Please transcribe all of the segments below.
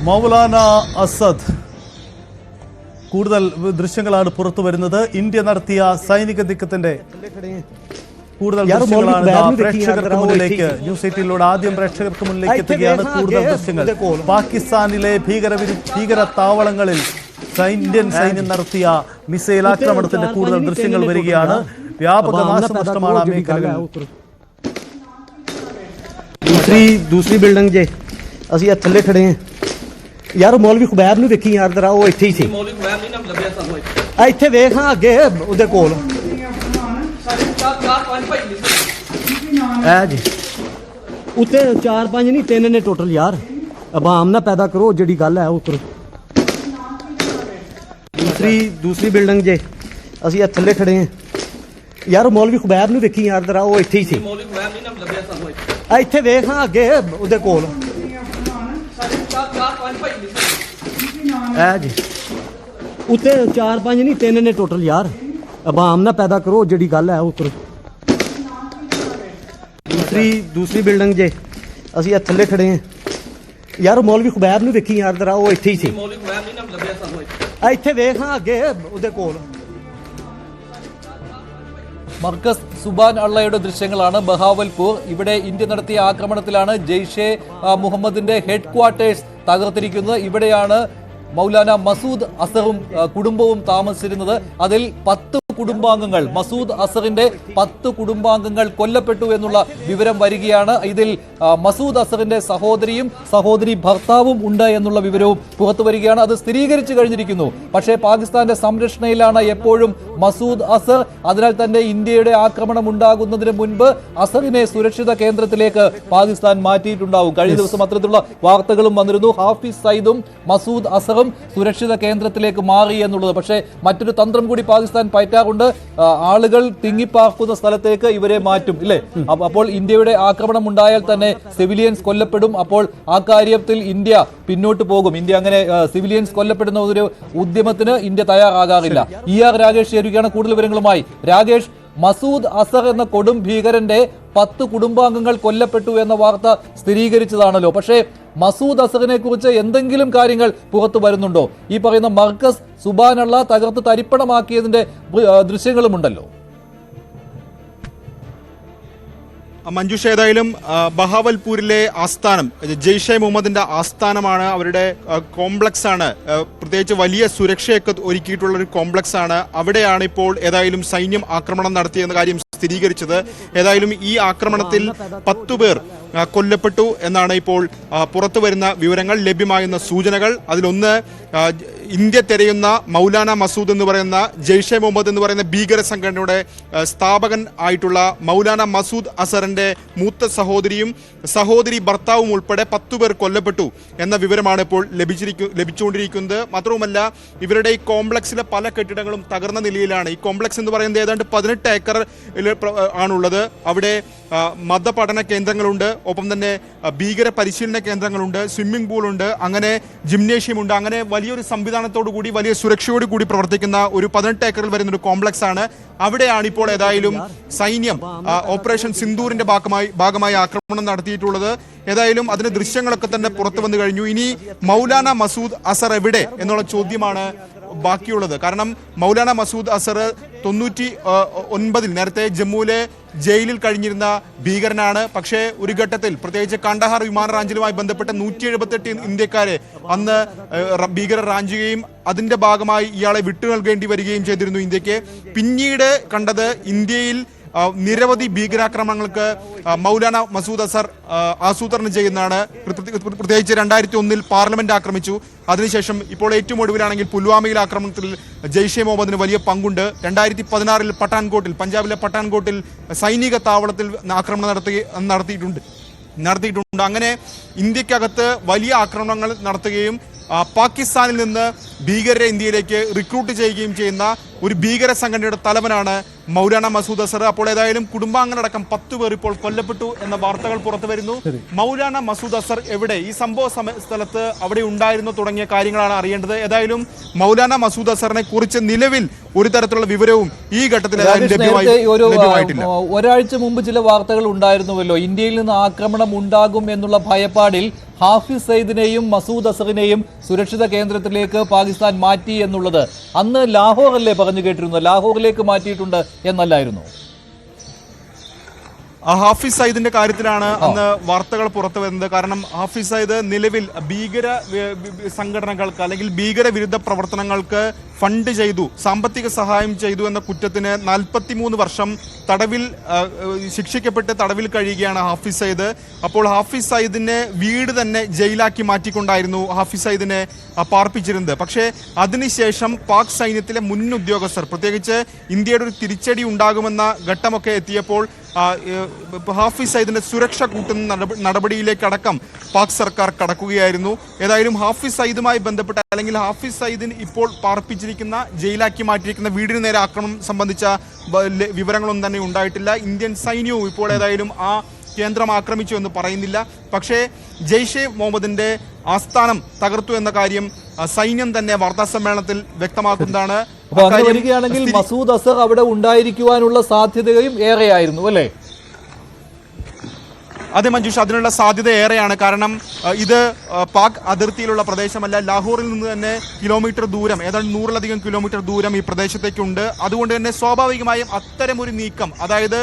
Maulana Asad കൂടുതൽ ദൃശ്യങ്ങളാണ് പുറത്തു വരുന്നത്. ഇന്ത്യ നടത്തിയ സൈനിക നീക്കത്തിന്റെ കൂടുതൽ ദൃശ്യങ്ങളാണ് പ്രേക്ഷകർക്ക് മുന്നിലേക്ക്. ന്യൂസ് 18 ആദ്യം പ്രേക്ഷകർക്ക് മുന്നിലേക്ക് എത്തുകയാണ് കൂടുതൽ ദൃശ്യങ്ങൾ. പാകിസ്ഥാനിലെ ഭീകര താവളങ്ങളിൽ ഇന്ത്യൻ സൈന്യം നടത്തിയ മിസൈൽ ആക്രമണത്തിന്റെ കൂടുതൽ ദൃശ്യങ്ങൾ വരികയാണ്. വ്യാപക നാശനഷ്ടമാണ് ആ മേഖലകളിൽ. दूसरी बिल्डिंग जे ਅਸੀਂ ਆ ਥੱਲੇ ਖੜੇ ਹਾਂ ਯਾਰ। ਮੌਲਵੀ ਖੁਬੈਬ ਨੂੰ ਵੇਖੀ ਯਾਰ ਜਰਾ, ਉਹ ਇੱਥੇ ਹੀ ਸੀ। ਮੌਲਵੀ ਖੁਬੈਬ ਨਹੀਂ ਨਾਮ ਲੱਭਿਆ ਸਾਨੂੰ ਇੱਥੇ ਵੇਖ ਹਾਂ ਅੱਗੇ ਉਹਦੇ ਕੋਲ ਐ ਜੀ ਉੱਤੇ 4-5 ਨਹੀਂ 3 ਨੇ ਟੋਟਲ ਯਾਰ। ਆਵਾਮ ਨਾ ਪੈਦਾ ਕਰੋ ਜਿਹੜੀ ਗੱਲ ਹੈ ਉਤਰ। दूसरी ਬਿਲਡਿੰਗ ਜੇ ਅਸੀਂ ਆ ਥੱਲੇ ਖੜੇ ਹਾਂ ਯਾਰ। ਮੌਲਵੀ ਖੁਬੈਬ ਨੂੰ ਵੇਖੀ ਯਾਰ ਜਰਾ, ਉਹ ਇੱਥੇ ਹੀ ਸੀ। ਮੌਲਵੀ ਖੁਬੈਬ ਨਹੀਂ ਨਾਮ ਲੱਭਿਆ ਸਾਨੂੰ ਇੱਥੇ ਵੇਖ ਹਾਂ ਅੱਗੇ ਉਹਦੇ ਕੋਲ ਐ ਜੀ ਉੱਤੇ 4-5 ਨਹੀਂ 3 ਨੇ ਟੋਟਲ ਯਾਰ। ਆਵਾਮ ਨਾ ਪੈਦਾ ਕਰੋ ਜਿਹੜੀ ਗੱਲ ਹੈ ਉਤਰ। दूसरी ਬਿਲਡਿੰਗ ਜੇ ਅਸੀਂ ਆ ਥੱਲੇ ਖੜੇ ਹਾਂ ਯਾਰ। ਮੌਲਵੀ ਖੁਬੈਬ ਨੂੰ ਵੇਖੀ ਯਾਰ ਜਰਾ, ਉਹ ਇੱਥੇ ਹੀ ਸੀ। ਮੌਲਵੀ ਖੁਬੈਬ ਨਹੀਂ ਨਾਮ ਲੱਭਿਆ ਸਾਨੂੰ ਇੱਥੇ ਵੇਖ ਹਾਂ ਅੱਗੇ ਉਹਦੇ ਕੋਲ। മർക്കസ് സുബാൻ അള്ളയുടെ ദൃശ്യങ്ങളാണ്. ബഹാവൽപൂർ, ഇവിടെ ഇന്ത്യ നടത്തിയ ആക്രമണത്തിലാണ് ജെയ്ഷെ മുഹമ്മദിന്റെ ഹെഡ് ക്വാർട്ടേഴ്സ് തകർത്തിരിക്കുന്നത്. ഇവിടെയാണ് മൗലാന മസൂദ് അസറും കുടുംബവും താമസിച്ചിരുന്നത്. അതിൽ 10 കുടുംബാംഗങ്ങൾ, മസൂദ് അസറിന്റെ 10 കുടുംബാംഗങ്ങൾ കൊല്ലപ്പെട്ടു എന്നുള്ള വിവരം വരികയാണ്. ഇതിൽ മസൂദ് അസറിന്റെ സഹോദരി ഭർത്താവും ഉണ്ട് എന്നുള്ള വിവരവും പുറത്തു വരികയാണ്. അത് സ്ഥിരീകരിച്ചു കഴിഞ്ഞിരിക്കുന്നു. പക്ഷേ പാകിസ്ഥാന്റെ സംരക്ഷണയിലാണ് എപ്പോഴും മസൂദ് അസർ. അതിനാൽ തന്നെ ഇന്ത്യയുടെ ആക്രമണം ഉണ്ടാകുന്നതിന് മുൻപ് അസറിനെ സുരക്ഷിത കേന്ദ്രത്തിലേക്ക് പാകിസ്ഥാൻ മാറ്റിയിട്ടുണ്ടാവും. കഴിഞ്ഞ ദിവസം അത്തരത്തിലുള്ള വാർത്തകളും വന്നിരുന്നു. ഹാഫിസ് സയ്യിദും മസൂദ് അസറും സുരക്ഷിത കേന്ദ്രത്തിലേക്ക് മാറി എന്നുള്ളത്. പക്ഷേ മറ്റൊരു തന്ത്രം കൂടി പാകിസ്ഥാൻ പയറ്റാറുണ്ട്. ആളുകൾ തിങ്ങിപ്പാർക്കുന്ന സ്ഥലത്തേക്ക് ഇവരെ മാറ്റും, ഇല്ലേ? അപ്പോൾ ഇന്ത്യയുടെ ആക്രമണം ഉണ്ടായാൽ തന്നെ സിവിലിയൻസ് കൊല്ലപ്പെടും. അപ്പോൾ ആ കാര്യത്തിൽ ഇന്ത്യ പിന്നോട്ട് പോകും. ഇന്ത്യ അങ്ങനെ സിവിലിയൻസ് കൊല്ലപ്പെടുന്ന ഒരു ഉദ്യമത്തിന് ഇന്ത്യ തയ്യാറാകാറില്ല. ER രാകേഷ് ചേരുകയാണ് കൂടുതൽ വിവരങ്ങളുമായി. രാകേഷ്, മസൂദ് അസർ എന്ന കൊടും ഭീകരന്റെ 10 കുടുംബാംഗങ്ങൾ കൊല്ലപ്പെട്ടു എന്ന വാർത്ത സ്ഥിരീകരിച്ചതാണല്ലോ. പക്ഷേ മസൂദ് അസറിനെ കുറിച്ച് എന്തെങ്കിലും കാര്യങ്ങൾ പുറത്തു വരുന്നുണ്ടോ? ഈ പറയുന്ന മർക്കസ് സുബാനുള്ള തകർത്ത് തരിപ്പണമാക്കിയതിന്റെ ദൃശ്യങ്ങളുമുണ്ടല്ലോ. മഞ്ജുഷ, ഏതായാലും ബഹാവൽപൂരിലെ ആസ്ഥാനം ജെയ്ഷെ മുഹമ്മദിന്റെ ആസ്ഥാനമാണ്. അവരുടെ കോംപ്ലക്സ് ആണ്, പ്രത്യേകിച്ച് വലിയ സുരക്ഷയൊക്കെ ഒരുക്കിയിട്ടുള്ള ഒരു കോംപ്ലക്സ് ആണ്. അവിടെയാണ് ഇപ്പോൾ ഏതായാലും സൈന്യം ആക്രമണം നടത്തിയെന്ന കാര്യം സ്ഥിരീകരിച്ചത്. ഏതായാലും ഈ ആക്രമണത്തിൽ 10 പേർ കൊല്ലപ്പെട്ടു എന്നാണ് ഇപ്പോൾ പുറത്തു വരുന്ന വിവരങ്ങൾ, ലഭ്യമാകുന്ന സൂചനകൾ. അതിലൊന്ന് ഇന്ത്യ തിരയുന്ന മൗലാന മസൂദ് എന്ന് പറയുന്ന ജെയ്ഷെ മുഹമ്മദ് എന്ന് പറയുന്ന ഭീകര സംഘടനയുടെ സ്ഥാപകൻ ആയിട്ടുള്ള മൗലാന മസൂദ് അസറിന്റെ മൂത്ത സഹോദരി ഭർത്താവും ഉൾപ്പെടെ 10 പേർ കൊല്ലപ്പെട്ടു എന്ന വിവരമാണ് ഇപ്പോൾ ലഭിച്ചുകൊണ്ടിരിക്കുന്നത്. മാത്രവുമല്ല, ഇവരുടെ ഈ കോംപ്ലക്സിലെ പല കെട്ടിടങ്ങളും തകർന്ന നിലയിലാണ്. ഈ കോംപ്ലക്സ് എന്ന് പറയുന്നത് ഏതാണ്ട് 18 ഏക്കർ ആണുള്ളത്. അവിടെ മതപഠന കേന്ദ്രങ്ങളുണ്ട്, ഒപ്പം തന്നെ ഭീകര പരിശീലന കേന്ദ്രങ്ങളുണ്ട്, സ്വിമ്മിംഗ് പൂളുണ്ട്, അങ്ങനെ ജിംനേഷ്യം ഉണ്ട്. അങ്ങനെ വലിയൊരു സംവിധാനത്തോടു കൂടി വലിയ സുരക്ഷയോട് കൂടി പ്രവർത്തിക്കുന്ന ഒരു 18 ഏക്കറിൽ വരുന്ന ഒരു കോംപ്ലക്സ് ആണ്. അവിടെയാണ് ഇപ്പോൾ ഏതായാലും സൈന്യം ഓപ്പറേഷൻ സിന്ദൂറിന്റെ ഭാഗമായി ആക്രമണം നടത്തിയിട്ടുള്ളത്. ഏതായാലും അതിന്റെ ദൃശ്യങ്ങളൊക്കെ തന്നെ പുറത്തു വന്നു കഴിഞ്ഞു. ഇനി മൗലാന മസൂദ് അസർ എവിടെ എന്നുള്ള ചോദ്യമാണ് ബാക്കിയുള്ളത്. കാരണം മൗലാന മസൂദ് അസർ 99 നേരത്തെ ജമ്മുവിലെ ജയിലിൽ കഴിഞ്ഞിരുന്ന ഭീകരനാണ്. പക്ഷേ ഒരു ഘട്ടത്തിൽ പ്രത്യേകിച്ച് കണ്ടഹാർ വിമാന റാഞ്ചലുമായി ബന്ധപ്പെട്ട 178 ഇന്ത്യക്കാരെ അന്ന് ഭീകരർ റാഞ്ചുകയും അതിന്റെ ഭാഗമായി ഇയാളെ വിട്ടു നൽകേണ്ടി വരികയും ചെയ്തിരുന്നു ഇന്ത്യക്ക്. പിന്നീട് കണ്ടത് ഇന്ത്യയിൽ നിരവധി ഭീകരാക്രമണങ്ങൾക്ക് മൗലാന മസൂദ് അസർ ആസൂത്രണം ചെയ്യുന്നതാണ്. പ്രത്യേകിച്ച് 2001 പാർലമെന്റ് ആക്രമിച്ചു. അതിനുശേഷം ഇപ്പോൾ ഏറ്റവും ഒടുവിലാണെങ്കിൽ പുൽവാമയിൽ ആക്രമണത്തിൽ ജെയ്ഷെ മുഹമ്മദിന് വലിയ പങ്കുണ്ട്. 2016 പഠാൻകോട്ടിൽ, പഞ്ചാബിലെ പഠാൻകോട്ടിൽ സൈനിക താവളത്തിൽ ആക്രമണം നടത്തിയിട്ടുണ്ട്. അങ്ങനെ ഇന്ത്യക്കകത്ത് വലിയ ആക്രമണങ്ങൾ നടത്തുകയും പാകിസ്ഥാനിൽ നിന്ന് ഭീകരരെ ഇന്ത്യയിലേക്ക് റിക്രൂട്ട് ചെയ്യുകയും ചെയ്യുന്ന ഒരു ഭീകര സംഘടനയുടെ തലവനാണ് മൗലാന മസൂദ് അസർ. അപ്പോൾ ഏതായാലും കുടുംബാംഗങ്ങളടക്കം 10 പേർ ഇപ്പോൾ കൊല്ലപ്പെട്ടു എന്ന വാർത്തകൾ പുറത്തു വരുന്നു. മൗലാന മസൂദ് അസർ എവിടെ, ഈ സംഭവ സ്ഥലത്ത് അവിടെ ഉണ്ടായിരുന്നു തുടങ്ങിയ കാര്യങ്ങളാണ് അറിയേണ്ടത്. ഏതായാലും മൗലാന മസൂദ് അസറിനെ കുറിച്ച് നിലവിൽ ഒരു തരത്തിലുള്ള വിവരവും ഈ ഘട്ടത്തിൽ ലഭ്യമായിട്ടില്ല. ഒരാഴ്ച മുമ്പ് ചില വാർത്തകൾ ഉണ്ടായിരുന്നുവല്ലോ, ഇന്ത്യയിൽ നിന്ന് ആക്രമണം ഉണ്ടാകും എന്നുള്ള ഭയപ്പാടിൽ ഹാഫിസ് സയ്യിദിനെയും മസൂദ് അസറിനെയും സുരക്ഷിത കേന്ദ്രത്തിലേക്ക് പാകിസ്ഥാൻ മാറ്റി എന്നുള്ളത് അന്ന് ലാഹോറല്ലേ പറഞ്ഞു കേട്ടിരുന്നത്? ലാഹോറിലേക്ക് മാറ്റിയിട്ടുണ്ട് എന്നല്ലായിരുന്നു? ഹാഫിസ് സയ്യിദിന്റെ കാര്യത്തിലാണ് അന്ന് വാർത്തകൾ പുറത്തു വരുന്നത്. കാരണം ഹാഫിസ് സയ്യിദ് നിലവിൽ ഭീകര സംഘടനകൾക്ക് അല്ലെങ്കിൽ ഭീകരവിരുദ്ധ പ്രവർത്തനങ്ങൾക്ക് ഫണ്ട് ചെയ്തു, സാമ്പത്തിക സഹായം ചെയ്തു എന്ന കുറ്റത്തിന് 43 വർഷം തടവിൽ ശിക്ഷിക്കപ്പെട്ട് തടവിൽ കഴിയുകയാണ് ഹാഫിസ് സയ്യിദ്. അപ്പോൾ ഹാഫിസ് സയ്യിദിനെ വീട് തന്നെ ജയിലാക്കി മാറ്റിക്കൊണ്ടായിരുന്നു ഹാഫിസ് സയ്യിദിനെ പാർപ്പിച്ചിരുന്നത്. പക്ഷേ അതിനുശേഷം പാക് സൈന്യത്തിലെ മുൻ ഉദ്യോഗസ്ഥർ, പ്രത്യേകിച്ച് ഇന്ത്യയുടെ ഒരു തിരിച്ചടി ഉണ്ടാകുമെന്ന ഘട്ടമൊക്കെ എത്തിയപ്പോൾ ഹാഫിസ് സയ്യിദിന്റെ സുരക്ഷ കൂട്ടുന്ന നടപടിയിലേക്കടക്കം പാക് സർക്കാർ കടക്കുകയായിരുന്നു. ഏതായാലും ഹാഫിസ് സയ്യിദുമായി ബന്ധപ്പെട്ട അല്ലെങ്കിൽ ഹാഫിസ് സയ്യിദിന് ഇപ്പോൾ പാർപ്പിച്ചിരിക്കുന്ന ജയിലാക്കി മാറ്റിയിരിക്കുന്ന വീടിന് നേരെ ആക്രമണം സംബന്ധിച്ച വിവരങ്ങളൊന്നും തന്നെ ഉണ്ടായിട്ടില്ല. ഇന്ത്യൻ സൈന്യവും ഇപ്പോൾ ഏതായാലും ആ കേന്ദ്രം ആക്രമിച്ചു എന്ന് പറയുന്നില്ല. പക്ഷേ ജെയ്ഷെ മുഹമ്മദിന്റെ ആസ്ഥാനം തകർത്തു എന്ന കാര്യം സൈന്യം തന്നെ വാർത്താ സമ്മേളനത്തിൽ വ്യക്തമാക്കുന്നതാണ്. അപ്പോൾ അങ്ങനെ വരികയാണെങ്കിൽ മസൂദ് അസർ അവിടെ ഉണ്ടായിരിക്കുവാനുള്ള സാധ്യതയും ഏറെയായിരുന്നു അല്ലേ? അതെ മഞ്ജുഷ, അതിനുള്ള സാധ്യത ഏറെയാണ്. കാരണം ഇത് പാക് അതിർത്തിയിലുള്ള പ്രദേശമല്ല. ലാഹോറിൽ നിന്ന് തന്നെ കിലോമീറ്റർ ദൂരം, ഏതാണ്ട് 100-ലധികം കിലോമീറ്റർ ദൂരം ഈ പ്രദേശത്തേക്കുണ്ട്. അതുകൊണ്ട് തന്നെ സ്വാഭാവികമായും അത്തരമൊരു നീക്കം, അതായത്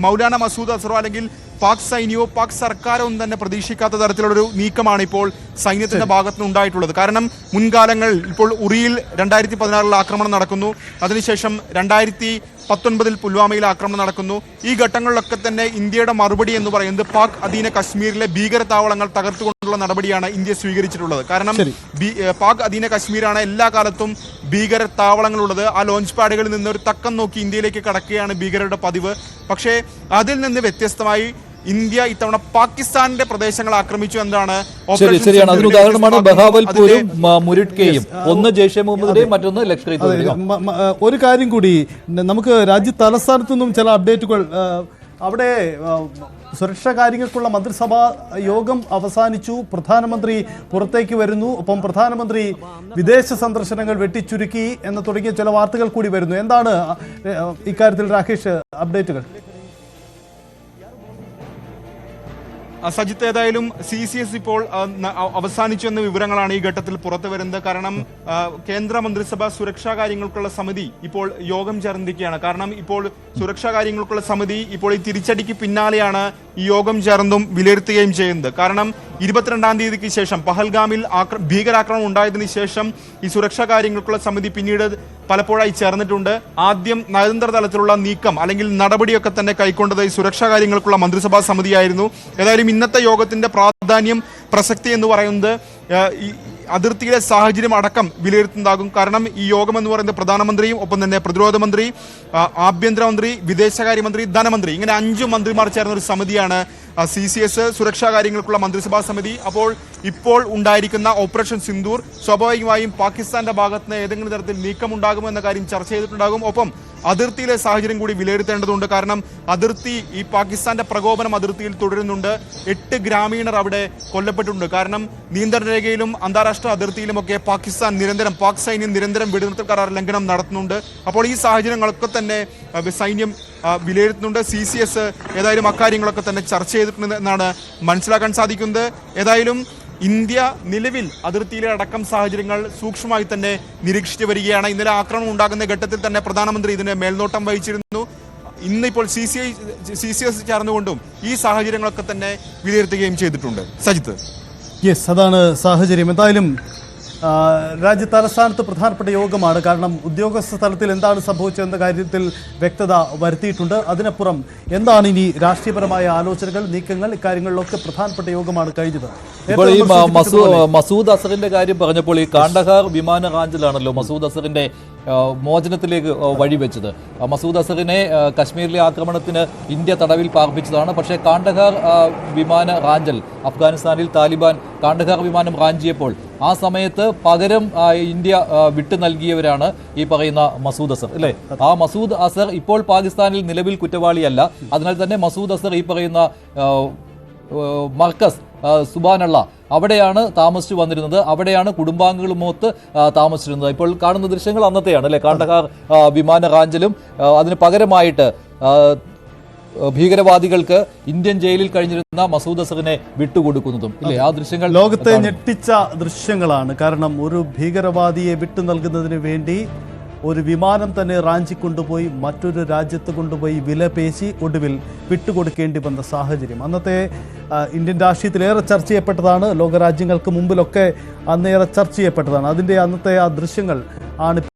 മൗലാന മസൂദ് അസറോ അല്ലെങ്കിൽ പാക് സൈന്യവും പാക് സർക്കാരോ ഒന്നും തന്നെ പ്രതീക്ഷിക്കാത്ത തരത്തിലുള്ളൊരു നീക്കമാണ് ഇപ്പോൾ സൈന്യത്തിന്റെ ഭാഗത്തുനിന്ന് ഉണ്ടായിട്ടുള്ളത്. കാരണം മുൻകാലങ്ങളിൽ ഇപ്പോൾ ഉറിയിൽ 2016 ആക്രമണം നടക്കുന്നു, അതിനുശേഷം 2019 പുൽവാമയിൽ ആക്രമണം നടക്കുന്നു. ഈ ഘട്ടങ്ങളിലൊക്കെ തന്നെ ഇന്ത്യയുടെ മറുപടി എന്ന് പറയുന്നത് പാക് അധീന കശ്മീരിലെ ഭീകര താവളങ്ങൾ തകർത്തുകൊണ്ടുള്ള നടപടിയാണ് ഇന്ത്യ സ്വീകരിച്ചിട്ടുള്ളത്. കാരണം പാക് അധീന കശ്മീരാണ് എല്ലാ കാലത്തും ഭീകര താവളങ്ങളുള്ളത്. ആ ലോഞ്ച് പാഡുകളിൽ നിന്ന് ഒരു തക്കം നോക്കി ഇന്ത്യയിലേക്ക് കടക്കുകയാണ് ഭീകരരുടെ പതിവ്. പക്ഷേ അതിൽ നിന്ന് വ്യത്യസ്തമായി ഇന്ത്യ ഇത്തവണ പാകിസ്ഥാന്റെ പ്രദേശങ്ങൾ ആക്രമിച്ചു എന്നതാണ്. ശരിയാണ്. അതിന് ഉദാഹരണമാണ് ബഹാവൽപൂരും മുരിഡ്കയും. ഒന്ന് ജെയ്ഷെ മുഹമ്മദിന്റെയും മറ്റൊന്ന് ലഷ്കർ ഇ തൊയ്ബ. ഒരു കാര്യം കൂടി, നമുക്ക് രാജ്യ തലസ്ഥാനത്തു നിന്നും ചില അപ്ഡേറ്റുകൾ. അവിടെ സുരക്ഷാ കാര്യങ്ങൾക്കുള്ള മന്ത്രിസഭാ യോഗം അവസാനിച്ചു, പ്രധാനമന്ത്രി പുറത്തേക്ക് വരുന്നു, ഒപ്പം പ്രധാനമന്ത്രി വിദേശ സന്ദർശനങ്ങൾ വെട്ടിച്ചുരുക്കി എന്ന് തുടങ്ങിയ ചില വാർത്തകൾ കൂടി വരുന്നു. എന്താണ് ഇക്കാര്യത്തിൽ രാകേഷ് അപ്ഡേറ്റുകൾ? സജിത്ത്, ഏതായാലും CCS ഇപ്പോൾ അവസാനിച്ചു എന്ന വിവരങ്ങളാണ് ഈ ഘട്ടത്തിൽ പുറത്തു വരുന്നത്. കാരണം കേന്ദ്ര മന്ത്രിസഭ സുരക്ഷാ കാര്യങ്ങൾക്കുള്ള സമിതി ഇപ്പോൾ യോഗം ചേർന്നിരിക്കുകയാണ്. കാരണം ഇപ്പോൾ സുരക്ഷാ കാര്യങ്ങൾക്കുള്ള സമിതി ഇപ്പോൾ ഈ തിരിച്ചടിക്ക് പിന്നാലെയാണ് ഈ യോഗം ചേർന്നതും വിലയിരുത്തുകയും ചെയ്യുന്നത്. കാരണം 22-ാം തീയതിക്ക് ശേഷം പഹൽഗാമിൽ ഭീകരാക്രമണം ഉണ്ടായതിനു ശേഷം ഈ സുരക്ഷാ കാര്യങ്ങൾക്കുള്ള സമിതി പിന്നീട് പലപ്പോഴായി ചേർന്നിട്ടുണ്ട്. ആദ്യം നയതന്ത്ര തലത്തിലുള്ള നീക്കം അല്ലെങ്കിൽ നടപടിയൊക്കെ തന്നെ കൈക്കൊണ്ടത് ഈ സുരക്ഷാ കാര്യങ്ങൾക്കുള്ള മന്ത്രിസഭാ സമിതിയായിരുന്നു. ഏതായാലും ഇന്നത്തെ യോഗത്തിന്റെ പ്രാധാന്യം, പ്രസക്തി എന്ന് പറയുന്നത് ഈ അതിർത്തിയിലെ സാഹചര്യം അടക്കം വിലയിരുത്തുന്നതാകും. കാരണം ഈ യോഗം എന്ന് പറയുന്നത് പ്രധാനമന്ത്രിയും ഒപ്പം തന്നെ പ്രതിരോധ മന്ത്രി, ആഭ്യന്തരമന്ത്രി, വിദേശകാര്യമന്ത്രി, ധനമന്ത്രി, ഇങ്ങനെ 5 മന്ത്രിമാർ ചേർന്ന ഒരു സമിതിയാണ് CCS സുരക്ഷാ കാര്യങ്ങൾക്കുള്ള മന്ത്രിസഭാ സമിതി. അപ്പോൾ ഇപ്പോൾ ഉണ്ടായിരിക്കുന്ന ഓപ്പറേഷൻ സിന്ദൂർ സ്വാഭാവികമായും പാകിസ്ഥാന്റെ ഭാഗത്ത് നിന്ന് ഏതെങ്കിലും തരത്തിൽ നീക്കമുണ്ടാകുമോ എന്ന കാര്യം ചർച്ച ചെയ്തിട്ടുണ്ടാകും. ഒപ്പം അതിർത്തിയിലെ സാഹചര്യം കൂടി വിലയിരുത്തേണ്ടതുണ്ട്. കാരണം അതിർത്തി, ഈ പാകിസ്ഥാന്റെ പ്രകോപനം അതിർത്തിയിൽ തുടരുന്നുണ്ട്. 8 ഗ്രാമീണർ അവിടെ കൊല്ലപ്പെട്ടിട്ടുണ്ട്. കാരണം നിയന്ത്രണ രേഖയിലും അന്താരാഷ്ട്ര അതിർത്തിയിലുമൊക്കെ പാക് സൈന്യം നിരന്തരം വെടിനിർത്തൽ കരാർ ലംഘനം നടത്തുന്നുണ്ട്. അപ്പോൾ ഈ സാഹചര്യങ്ങളൊക്കെ തന്നെ സൈന്യം വിലയിരുത്തുന്നുണ്ട്. CCS ഏതായാലും അക്കാര്യങ്ങളൊക്കെ തന്നെ ചർച്ച ചെയ്തിട്ടുണ്ട് എന്നാണ് മനസ്സിലാക്കാൻ സാധിക്കുന്നത്. ഏതായാലും ഇന്ത്യ നിലവിൽ അതിർത്തിയിലെ അടക്കം സാഹചര്യങ്ങൾ സൂക്ഷ്മമായി തന്നെ നിരീക്ഷിച്ചു വരികയാണ്. ഇന്നലെ ആക്രമണം ഉണ്ടാകുന്ന ഘട്ടത്തിൽ തന്നെ പ്രധാനമന്ത്രി ഇതിന് മേൽനോട്ടം വഹിച്ചിരുന്നു. ഇന്നിപ്പോൾ CCS ചേർന്നുകൊണ്ടും ഈ സാഹചര്യങ്ങളൊക്കെ തന്നെ വിലയിരുത്തുകയും ചെയ്തിട്ടുണ്ട്. സജിത്ത്, യെസ്, അതാണ് സാഹചര്യം. എന്തായാലും രാജ്യ തലസ്ഥാനത്ത് പ്രധാനപ്പെട്ട യോഗമാണ്. കാരണം ഉദ്യോഗസ്ഥ തലത്തിൽ എന്താണ് സംഭവിച്ചതെന്ന കാര്യത്തിൽ വ്യക്തത വരുത്തിയിട്ടുണ്ട്. അതിനപ്പുറം എന്താണ് ഇനി രാഷ്ട്രീയപരമായ ആലോചനകൾ, നീക്കങ്ങൾ, ഇക്കാര്യങ്ങളിലൊക്കെ പ്രധാനപ്പെട്ട യോഗമാണ് കഴിഞ്ഞത്. ഇപ്പോൾ ഈ മസൂദ് അസറിന്റെ കാര്യം പറഞ്ഞപ്പോൾ ഈ കാണ്ഡഹാർ വിമാന റാഞ്ചിലാണല്ലോ മസൂദ് അസറിന്റെ മോചനത്തിലേക്ക് വഴിവെച്ചത്. മസൂദ് അസറിനെ കശ്മീരിലെ ആക്രമണത്തിന് ഇന്ത്യ തടവിൽ പാർപ്പിച്ചതാണ്. പക്ഷേ കാണ്ഡഹാർ വിമാന റാഞ്ചൽ, അഫ്ഗാനിസ്ഥാനിൽ താലിബാൻ കാണ്ഡഹാർ വിമാനം റാഞ്ചിയപ്പോൾ ആ സമയത്ത് പകരം ഇന്ത്യ വിട്ടു നൽകിയവരാണ് ഈ പറയുന്ന മസൂദ് അസർ അല്ലേ? ആ മസൂദ് അസർ ഇപ്പോൾ പാകിസ്ഥാനിൽ നിലവിൽ കുറ്റവാളിയല്ല. അതിനാൽ തന്നെ മസൂദ് അസർ ഈ പറയുന്ന മർക്കസ് സുബാനുള്ള അവിടെയാണ് താമസിച്ചു വന്നിരുന്നത്. അവിടെയാണ് കുടുംബാംഗങ്ങളുമൊത്ത് താമസിച്ചിരുന്നത്. ഇപ്പോൾ കാണുന്ന ദൃശ്യങ്ങൾ അന്നത്തെയാണ് അല്ലെ? കാണ്ഡഹാർ വിമാന റാഞ്ചലും അതിന് പകരമായിട്ട് ഭീകരവാദികൾക്ക് ഇന്ത്യൻ ജയിലിൽ കഴിഞ്ഞിരുന്ന മസൂദ് അസറിനെ വിട്ടുകൊടുക്കുന്നതും ഇല്ലേ? ആ ദൃശ്യങ്ങൾ ലോകത്തെ ഞെട്ടിച്ച ദൃശ്യങ്ങളാണ്. കാരണം ഒരു ഭീകരവാദിയെ വിട്ടു നൽകുന്നതിന് വേണ്ടി ഒരു വിമാനം തന്നെ റാഞ്ചി കൊണ്ടുപോയി മറ്റൊരു രാജ്യത്ത് കൊണ്ടുപോയി വിലപേശി ഒടുവിൽ വിട്ടുകൊടുക്കേണ്ടി വന്ന സാഹചര്യം അന്നത്തെ ഇന്ത്യൻ രാഷ്ട്രീയത്തിലേറെ ചർച്ച ചെയ്യപ്പെട്ടതാണ്. ലോകരാജ്യങ്ങൾക്ക് മുമ്പിലൊക്കെ അന്നേറെ ചർച്ച ചെയ്യപ്പെട്ടതാണ്. അതിൻ്റെ അന്നത്തെ ആ ദൃശ്യങ്ങൾ ആണ്